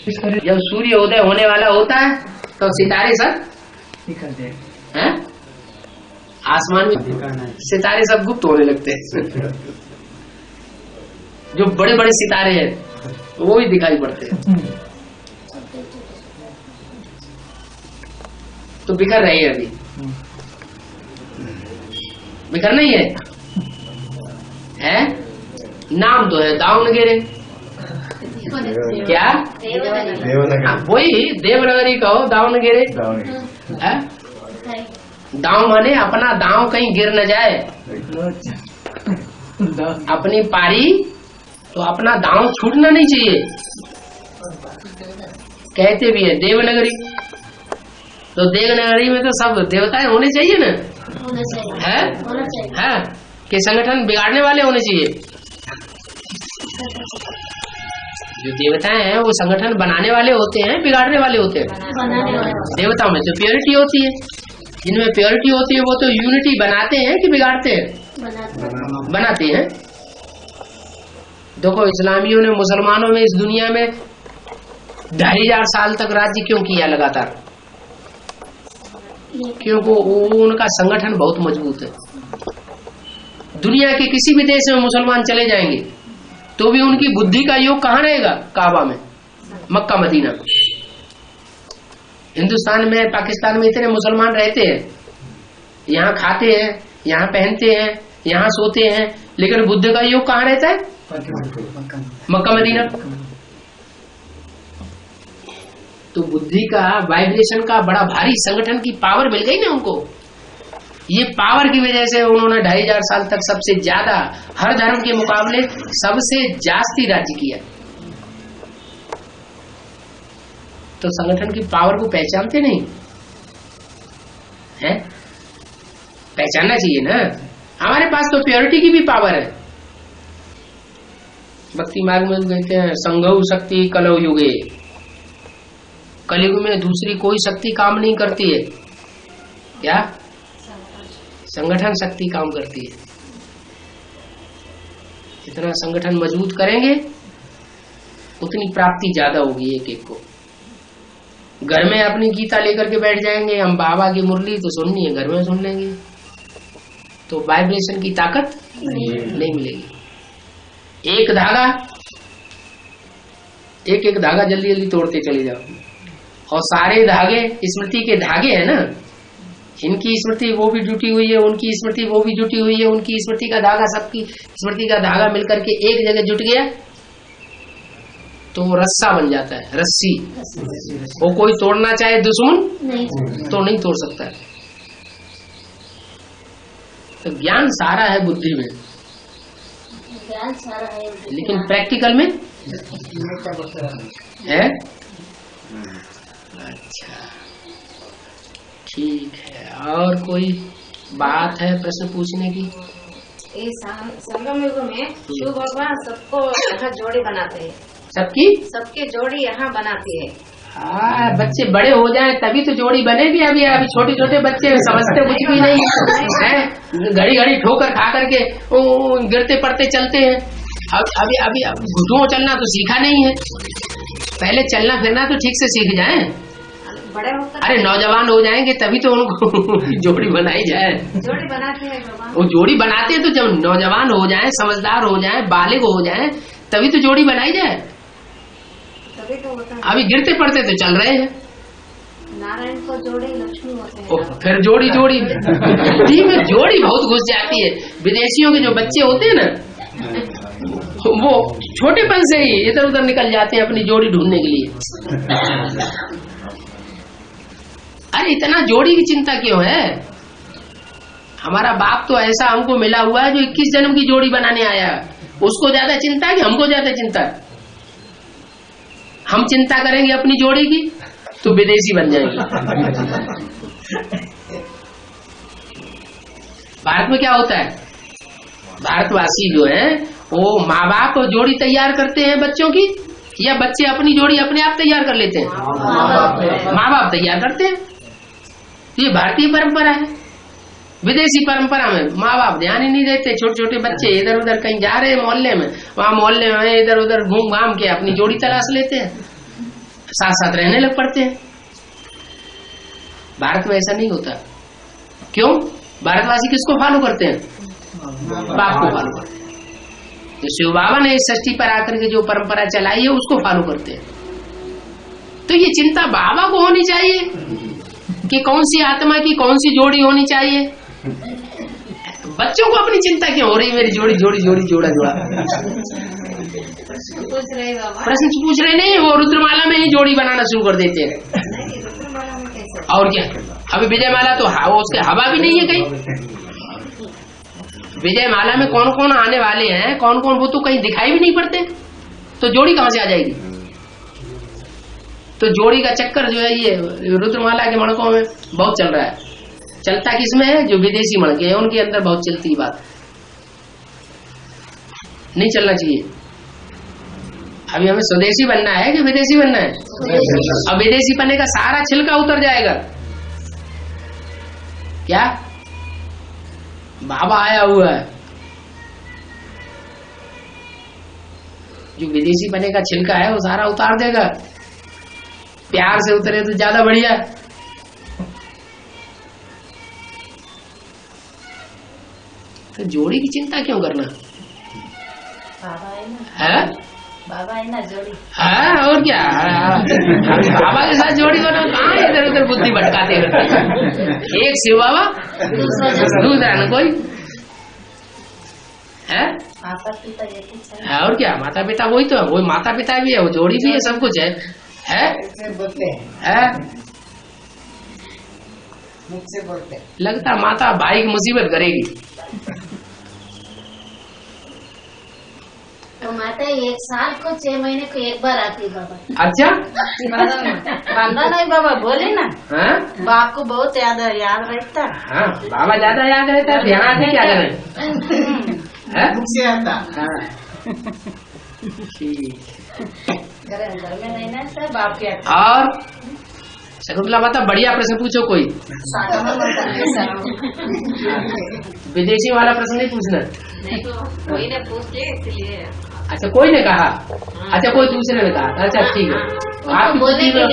जब सूर्य उदय होने वाला होता है तो सितारे सब हैं आसमान में, सितारे सब गुप्त होने लगते हैं। जो बड़े बड़े सितारे हैं वो ही दिखाई पड़ते हैं। तो बिखर रही है, अभी बिखर नहीं है? नाम तो है दावनगेरे, क्या वही देवनगरी कहो, दावनगेरे। दाव माने अपना दाव कहीं गिर न जाए, अपनी पारी तो अपना दाव छूटना नहीं चाहिए। कहते भी है देवनगरी, तो देवनगरी में तो सब देवताएं होने चाहिए ना, है कि संगठन बिगाड़ने वाले होने चाहिए। जो देवताएं हैं वो संगठन बनाने वाले होते हैं, बिगाड़ने वाले होते हैं। देवताओं में तो प्योरिटी होती है, जिनमें प्योरिटी होती है वो तो यूनिटी बनाते हैं कि बिगाड़ते हैं? बनाते हैं। देखो इस्लामियों ने मुसलमानों में इस दुनिया में 2500 साल तक राज्य क्यों किया लगातार? क्योंकि उनका संगठन बहुत मजबूत है। दुनिया के किसी भी देश में मुसलमान चले जाएंगे तो भी उनकी बुद्धि का योग कहाँ रहेगा? काबा में, मक्का मदीना में। हिंदुस्तान में, पाकिस्तान में इतने मुसलमान रहते हैं, यहाँ खाते हैं, यहाँ पहनते हैं, यहाँ सोते हैं, लेकिन बुद्धि का योग कहाँ रहता है? Mecca Medina. तो बुद्धि का, वाइब्रेशन का बड़ा भारी संगठन की पावर मिल गई ना उनको। ये पावर की वजह से उन्होंने 2500 साल तक सबसे ज्यादा, हर धर्म के मुकाबले सबसे जास्ती राज्य किया। तो संगठन की पावर को पहचानते नहीं है? पहचानना चाहिए ना। हमारे पास तो प्योरिटी की भी पावर है। भक्ति मार्ग में कहते हैं संघौ शक्ति कलौ युगे, कलयुग में दूसरी कोई शक्ति काम नहीं करती है। क्या? संगठन शक्ति काम करती है। जितना संगठन मजबूत करेंगे उतनी प्राप्ति ज्यादा होगी एक एक को। घर में अपनी गीता लेकर के बैठ जाएंगे, हम बाबा की मुरली तो सुननी है, घर में सुन लेंगे, तो वाइब्रेशन की ताकत नहीं मिलेगी। एक धागा, एक एक धागा जल्दी जल्दी तोड़ते चले जाओ, और सारे धागे स्मृति के धागे हैं ना। इनकी स्मृति वो भी जुटी हुई है, उनकी स्मृति वो भी जुटी हुई है, उनकी स्मृति का धागा, सबकी स्मृति का धागा मिलकर के एक जगह जुट गया तो रस्सा बन जाता है, रस्सी। वो कोई तोड़ना चाहे दुश्मन तो नहीं तोड़ सकता है। तो ज्ञान सारा है बुद्धि में, लेकिन प्रैक्टिकल में है। अच्छा ठीक है, और कोई बात है प्रश्न पूछने की? संगम युग में शिव भगवान सबको यहाँ जोड़ी बनाते हैं, सबके जोड़ी यहाँ बनाती है। हाँ, बच्चे बड़े हो जाएं तभी तो जोड़ी बनेगी। अभी छोटे छोटे बच्चे समझते कुछ भी नहीं है, घड़ी घड़ी ठोकर खा करके गिरते पड़ते चलते हैं। अभी घुटुओं चलना तो सीखा नहीं है, पहले चलना फिरना तो ठीक से सीख जाएं। बड़े होकर अरे नौजवान हो जाएंगे तभी तो उनको जोड़ी बनाई जाए। जोड़ी बनाते हैं भगवान, वो जोड़ी बनाते हैं तो जब नौजवान हो जाए, समझदार हो जाए, बालिग हो जाए, तभी तो जोड़ी बनाई जाए। तभी तो होता है। अभी गिरते पड़ते तो चल रहे हैं। नारायण को जोड़ी लक्ष्मी होते हैं। फिर जोड़ी बुद्धि में जोड़ी बहुत घुस जाती है। विदेशियों के जो बच्चे होते हैं ना, वो छोटेपन से ही इधर उधर निकल जाते हैं अपनी जोड़ी ढूंढने के लिए। अरे इतना जोड़ी की चिंता क्यों है? हमारा बाप तो ऐसा हमको मिला हुआ है जो 21 जन्म की जोड़ी बनाने आया है। उसको ज्यादा चिंता है कि हमको ज्यादा चिंता है? हम चिंता करेंगे अपनी जोड़ी की तो विदेशी बन जाएंगे। भारत में क्या होता है, भारतवासी जो है वो माँ बाप जोड़ी तैयार करते हैं बच्चों की, या बच्चे अपनी जोड़ी अपने आप तैयार कर लेते हैं? माँ बाप तैयार करते हैं। ये भारतीय परंपरा है। विदेशी परंपरा में माँ बाप ध्यान ही नहीं देते। छोटे छोटे बच्चे इधर उधर कहीं जा रहे हैं मोहल्ले में, वहां मोहल्ले में इधर उधर घूम घाम के अपनी जोड़ी तलाश लेते हैं। साथ साथ रहने लग पड़ते हैं। भारत में ऐसा नहीं होता। क्यों? भारतवासी किसको फॉलो करते हैं? बाप को फॉलो करते हैं। तो शिव बाबा ने इस षष्ठी पर आकर के जो परंपरा चलाई है उसको फॉलो करते हैं। तो ये चिंता बाबा को होनी चाहिए कि कौन सी आत्मा की कौन सी जोड़ी होनी चाहिए। बच्चों को अपनी चिंता क्यों हो रही? मेरी जोड़ी जोड़ी जोड़ी जोड़ा जोड़ा प्रश्न पूछ रहे नहीं, वो रुद्रमाला में ही जोड़ी बनाना शुरू कर देते हैं। और क्या, अभी विजयमाला तो उसके हवा भी नहीं है कहीं। विजयमाला में कौन कौन आने वाले हैं, कौन कौन, वो तो कहीं दिखाई भी नहीं पड़ते। तो जोड़ी कहां से आ जाएगी? तो जोड़ी का चक्कर जो है ये रुद्रमाला के मणकों में बहुत चल रहा है। चलता किसमें है? जो विदेशी मणके हैं उनके अंदर बहुत चलती बात। नहीं चलना चाहिए। अभी हमें स्वदेशी बनना है कि विदेशी बनना है? अब विदेशी बनने का सारा छिलका उतर जाएगा। क्या बाबा आया हुआ है, जो विदेशी बने का छिलका है वो सारा उतार देगा। प्यार से उतरे तो ज्यादा बढ़िया। तो जोड़ी की चिंता क्यों करना? बाबा है ना जोड़ी। हाँ, और क्या। बाबा के साथ जोड़ी बना, कहाँ इधर उधर बुद्धि भटकाते रहते। एक शिव बाबा, दूसरा न कोई है। माता पिता ये और क्या, माता पिता वही तो है, वही माता पिता भी है, वो जोड़ी भी है, सब कुछ है। लगता माता भाई की मुसीबत करेगी। तो माता 1 साल को 6 महीने को एक बार आती है बाबा। अच्छा, बांधा नहीं बाबा, बोले ना। हाँ, बाप को बहुत याद रहता। हाँ, बाबा ज्यादा याद रहता है। यहाँ आके क्या करें? आता। हाँ, घर में नहीं ना सर, बाप के। और शकुंतला माता बढ़िया प्रश्न पूछो कोई। विदेशी वाला प्रश्न नहीं पूछना। नहीं तो कोई ने पूछ लिया इसलिए। अच्छा, कोई ने कहा। अच्छा, कोई दूसरे ने कहा। अच्छा, ठीक है। आपकी बुद्धि में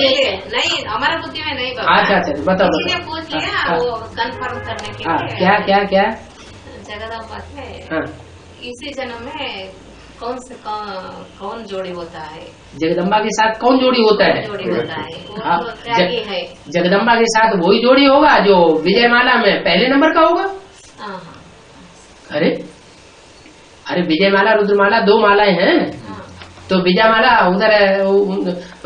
नहीं, हमारा बुद्धि में नहीं। अच्छा अच्छा, बताओ। किसी ने पूछ लिया वो कंफर्म करने के लिए। क्या क्या क्या? जगदम्बा है इसी जन्म में कौन जोड़ी होता है? जगदम्बा के साथ कौन जोड़ी होता है? जोड़ी होता है वो तो त्यागी है। जगदम्बा के साथ वही जोड़ी होगा जो विजयमाला में पहले नंबर का होगा। अरे अरे, विजयमाला रुद्रमाला 2 मालाएं हैं। तो विजयमाला उधर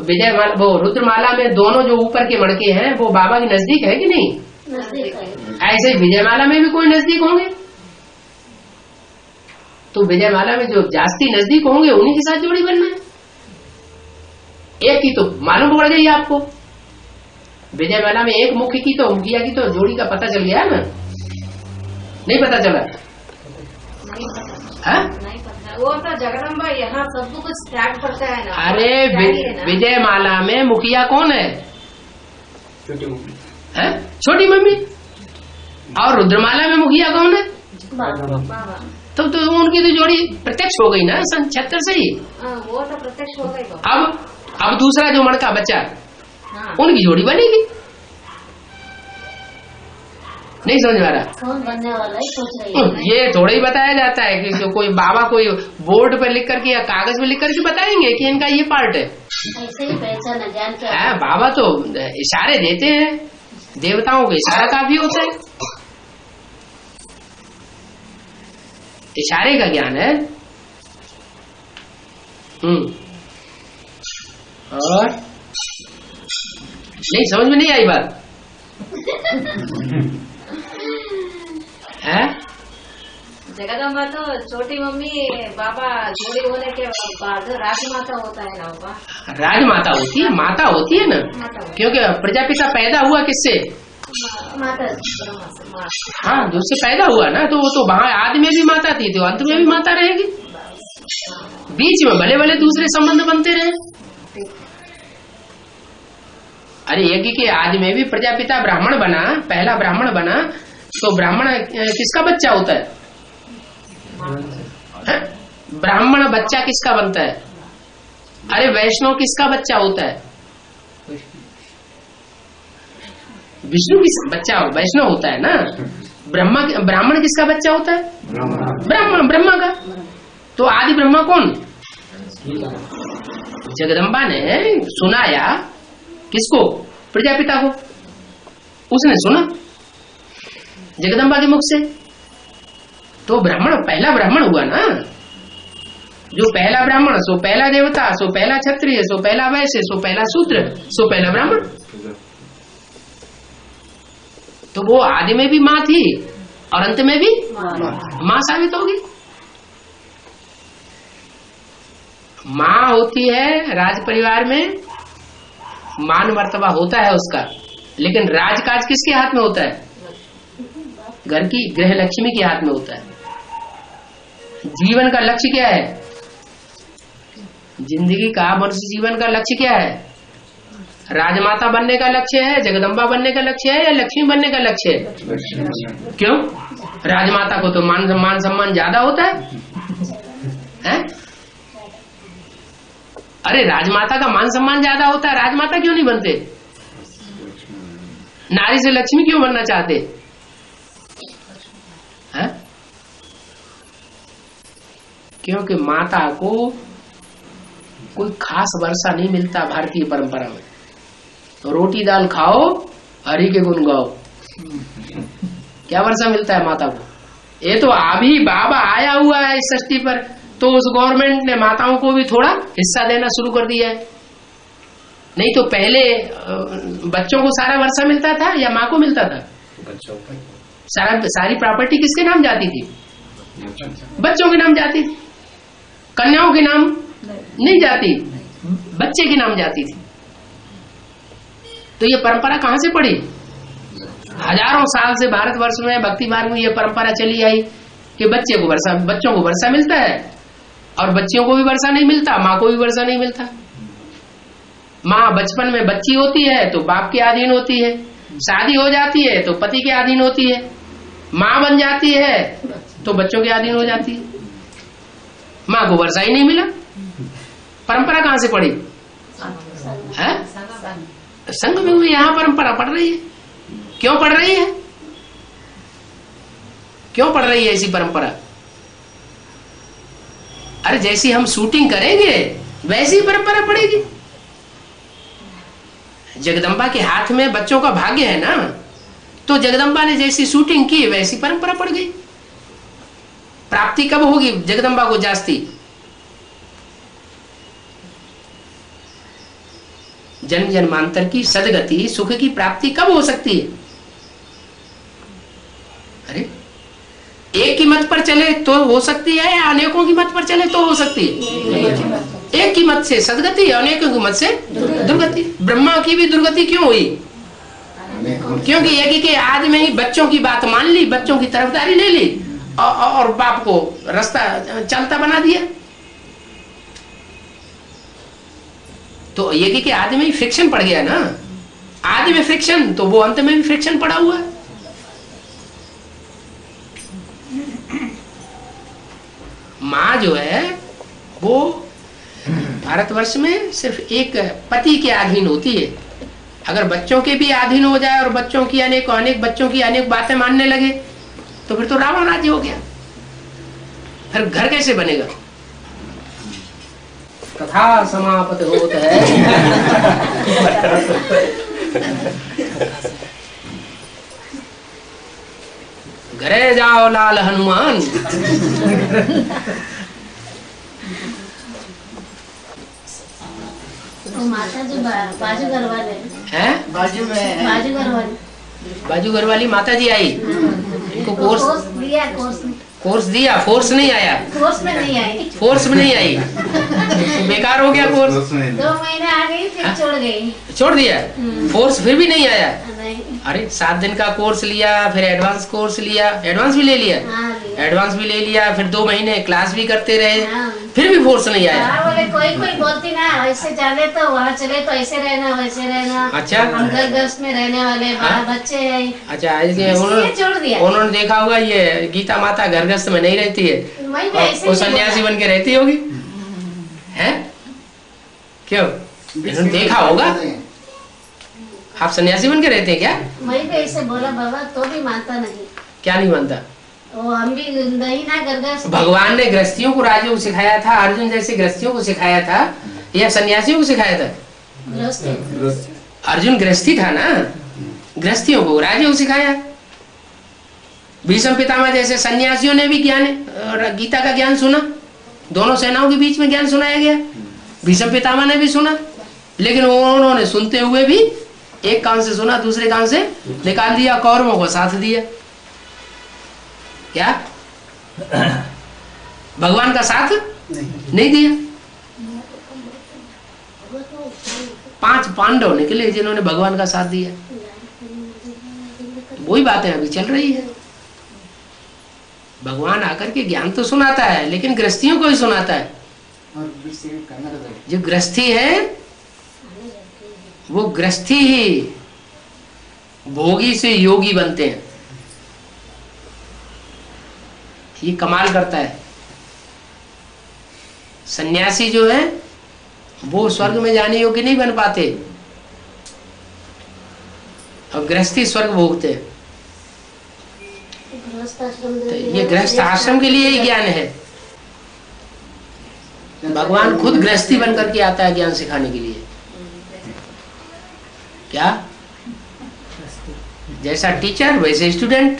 विजयमाला, वो रुद्रमाला में दोनों जो ऊपर के मणके हैं वो बाबा के नजदीक है कि नहीं? नजदीक है। ऐसे विजयमाला में भी कोई नजदीक होंगे। तो विजयमाला में जो जास्ती नजदीक होंगे उन्हीं के साथ जोड़ी बनना है। एक की तो मालूम पड़ गई आपको। विजयमाला में एक मुख्य की तो मुखिया की तो जोड़ी का पता चल गया ना? नहीं पता चला? नहीं पता। वो तो जगदम्बा यहाँ सब कुछ त्याग करता है ना। अरे विजयमाला में मुखिया कौन है? छोटी मम्मी। छोटी मम्मी। और रुद्रमाला में मुखिया कौन है? बाबा। तो उनकी तो जोड़ी प्रत्यक्ष हो गई ना सन 76 से ही। वो तो प्रत्यक्ष हो गई। अब दूसरा जो मणका बच्चा, उनकी जोड़ी बनेगी। नहीं समझ आ रहा? कौन बनने वाला है सोच रही है। ये थोड़ा ही बताया जाता है कि कोई बाबा कोई बोर्ड पर लिख करके या कागज में लिख करके बताएंगे कि इनका ये पार्ट है। ऐसे ही पहचान जान के। बाबा तो इशारे देते हैं, देवताओं को इशारा काफी होता है। इशारे का ज्ञान है। और नहीं समझ में नहीं आई बात है? जगदम्बा तो छोटी मम्मी बाबा जोड़ी होने के बाद राजमाता होता है ना बाबा। राजमाता होती है, माता होती है ना, क्योंकि प्रजापिता पैदा हुआ किससे? माता। हाँ, जो उससे पैदा हुआ ना, तो वो तो वहाँ आदि में भी माता थी, तो अंत में भी माता रहेगी। बीच में भले भले दूसरे संबंध बनते रहे। अरे यज्ञ के आदि में भी प्रजापिता ब्राह्मण बना, पहला ब्राह्मण बना, तो ब्राह्मण किसका बच्चा होता है? ब्राह्मण बच्चा किसका बनता है? अरे वैष्णव किसका बच्चा होता है? विष्णु की बच्चा वैष्णव होता है ना। ब्राह्मण किसका बच्चा होता है? ब्रह्मा का। तो आदि ब्रह्मा कौन? जगदम्बा ने सुनाया किसको? प्रजापिता को। उसने सुना जगदम्बा के मुख से। तो ब्राह्मण पहला ब्राह्मण हुआ ना। जो पहला ब्राह्मण सो पहला देवता, सो पहला क्षत्रिय, सो पहला वैश्य, सो पहला शूद्र, सो पहला ब्राह्मण। तो वो आदि में भी माँ थी और अंत में भी माँ साबित होगी। माँ होती है राज परिवार में, मान मर्तबा होता है उसका, लेकिन राजकाज किसके हाथ में होता है? घर की गृह लक्ष्मी के हाथ में होता है। जीवन का लक्ष्य क्या है? जिंदगी का, मनुष्य जीवन का लक्ष्य क्या है? राजमाता बनने का लक्ष्य है, जगदम्बा बनने का लक्ष्य है, या लक्ष्मी बनने का लक्ष्य है? क्यों? राजमाता को तो मान सम्मान ज्यादा होता है? अरे राजमाता का मान सम्मान ज्यादा होता है, राजमाता क्यों नहीं बनते? नारी से लक्ष्मी क्यों बनना चाहते हैं? क्योंकि माता को कोई खास वर्षा नहीं मिलता भारतीय परंपरा में। तो रोटी दाल खाओ, हरि के गुण गाओ, क्या वर्षा मिलता है माता को? ये तो अभी बाबा आया हुआ है इस षष्ठी पर, तो उस गवर्नमेंट ने माताओं को भी थोड़ा हिस्सा देना शुरू कर दिया है। नहीं तो पहले बच्चों को सारा वर्षा मिलता था या माँ को मिलता था? सारी प्रॉपर्टी किसके नाम जाती थी? बच्चों के नाम जाती थी। कन्याओं के नाम नहीं जाती, बच्चे के नाम जाती थी। तो ये परंपरा कहां से पड़ी? हजारों साल से भारतवर्ष में भक्ति मार्ग में ये परंपरा चली आई कि बच्चों को वर्षा मिलता है और बच्चियों को भी वर्षा नहीं मिलता, माँ को भी वर्षा नहीं मिलता। माँ बचपन में बच्ची होती है तो बाप के अधीन होती है, शादी हो जाती है तो पति के अधीन होती है, माँ बन जाती है तो बच्चों के अधीन हो जाती है। माँ को वर्षा ही नहीं मिला। परंपरा कहां से पड़ी? है संघ में हुई। यहाँ परंपरा पड़ रही है। क्यों पड़ रही है? क्यों पड़ रही है ऐसी परंपरा? अरे जैसी हम शूटिंग करेंगे वैसी परंपरा पड़ेगी। जगदम्बा के हाथ में बच्चों का भाग्य है ना, तो जगदम्बा ने जैसी शूटिंग की वैसी परंपरा पड़ गई। प्राप्ति कब होगी जगदम्बा को जास्ती? जन्म जन्मांतर की सदगति सुख की प्राप्ति कब हो सकती है? अरे एक की मत पर चले तो हो सकती है, या अनेकों की मत पर चले तो हो सकती है? एक की मत से सदगति, अनेकों की मत से दुर्गति। ब्रह्मा की भी दुर्गति क्यों हुई? क्योंकि एक के आदि में ही बच्चों की बात मान ली, बच्चों की तरफदारी ले ली और बाप को रास्ता चलता बना दिया। तो एक के आदि में ही फ्रिक्शन पड़ गया ना। आदि में फ्रिक्शन तो वो अंत में भी फ्रिक्शन पड़ा हुआ है। माँ जो है वो भारतवर्ष में सिर्फ एक पति के अधीन होती है। अगर बच्चों के भी अधीन हो जाए और बच्चों की अनेक बच्चों की अनेक बातें मानने लगे तो फिर तो रावण राज्य हो गया। फिर घर कैसे बनेगा? कथा समाप्त होता है। घरे जाओ लाल हनुमान। तो माता जो बाजू घर वाले हैं, बाजू घर वाली माता जी आई। इनको कोर्स दिया, फोर्स नहीं आया। फोर्स में नहीं आई। तो बेकार हो गया कोर्स। 2 महीने आ गई फिर छोड़ दिया। फोर्स फिर भी नहीं आया। अरे 7 दिन का कोर्स लिया, फिर एडवांस कोर्स लिया, एडवांस भी ले लिया, फिर 2 महीने क्लास भी करते रहे, फिर भी फोर्स नहीं आया। बोले कोई बोलती ना ऐसे चले तो वहाँ चले तो ऐसे रहना वैसे रहना। अच्छा, हम घर गृहस्थ में रहने वाले बच्चे हैं। अच्छा, छोड़ दिया। उन्होंने देखा होगा ये गीता माता घर गृहस्थ में नहीं रहती है, वो सन्यासी बन के रहती होगी। है क्यों? इन्होंने देखा होगा। आप सन्यासी बन के रहते हैं क्या? मैं भी ऐसे बोला बाबा तो भी मानता नहीं। क्या नहीं मानता? वो हम भी नहीं ना कर। भगवान ने गृहस्थियों को राजयोग को सिखाया था, अर्जुन जैसे गृहस्थियों को सिखाया था या सन्यासियों को सिखाया था? अर्जुन गृहस्थी था ना, गृहस्थियों को राजयोग सिखाया। भीष्म पितामह जैसे सन्यासियों ने भी ज्ञान, गीता का ज्ञान सुना, दोनों सेनाओं के बीच में ज्ञान सुनाया गया, भीष्म पितामह ने भी सुना, लेकिन उन्होंने सुनते हुए भी एक कान से सुना दूसरे कान से निकाल दिया, कौरवों को साथ दिया। क्या भगवान का साथ नहीं दिया? 5 पांडव निकले जिन्होंने भगवान का साथ दिया। वही बातें अभी चल रही है। भगवान आकर के ज्ञान तो सुनाता है, लेकिन गृहस्थियों को ही सुनाता है। जो गृहस्थी है वो गृहस्थी ही भोगी से योगी बनते हैं। ये कमाल करता है। सन्यासी जो है वो स्वर्ग में जाने योग्य नहीं बन पाते, और गृहस्थी स्वर्ग भोगते हैं। तो ये गृहस्थ आश्रम के लिए ही ज्ञान है। भगवान खुद गृहस्थी बन करके आता है ज्ञान सिखाने के लिए। क्या? जैसा टीचर वैसे स्टूडेंट।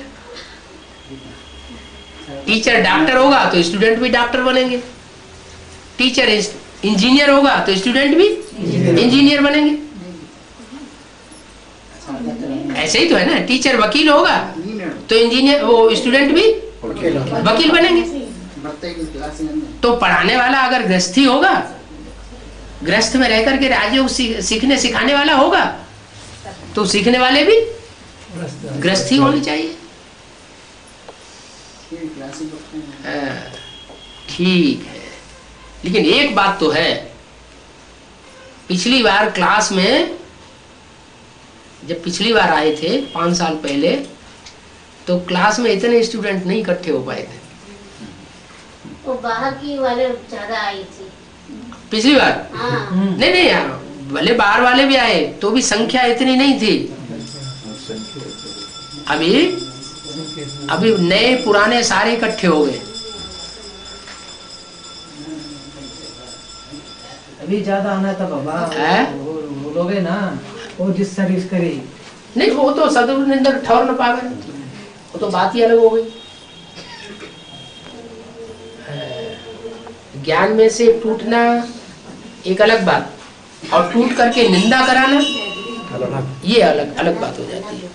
टीचर डॉक्टर होगा तो स्टूडेंट भी डॉक्टर बनेंगे, टीचर इंजीनियर होगा तो स्टूडेंट भी इंजीनियर बनेंगे। ऐसे ही तो है ना, टीचर वकील होगा तो इंजीनियर वो स्टूडेंट भी वकील बनेंगे। तो पढ़ाने वाला अगर गृहस्थी होगा, गृहस्थ में रहकर के राजयोग सीखने सिखाने वाला होगा, तो सीखने वाले भी गृहस्थी होनी चाहिए। ठीक है, लेकिन एक बात तो है, पिछली बार क्लास में जब पिछली बार आए थे 5 साल पहले, तो क्लास में इतने स्टूडेंट नहीं इकट्ठे हो पाए थे। वो बाहर की वाले ज्यादा आई थी पिछली बार। नहीं नहीं यार, भले बाहर वाले भी आए तो भी संख्या इतनी नहीं थी। अभी नए पुराने सारे इकट्ठे हो गए। अभी ज्यादा आना था बाबा, वो लोग है ना, वो जिस सर्विस करे नहीं, वो तो सदुनिंदर ठौर न पावे, वो तो बात ही अलग हो गई। ज्ञान में से टूटना एक अलग बात, और टूट करके निंदा कराना ये अलग अलग बात हो जाती है।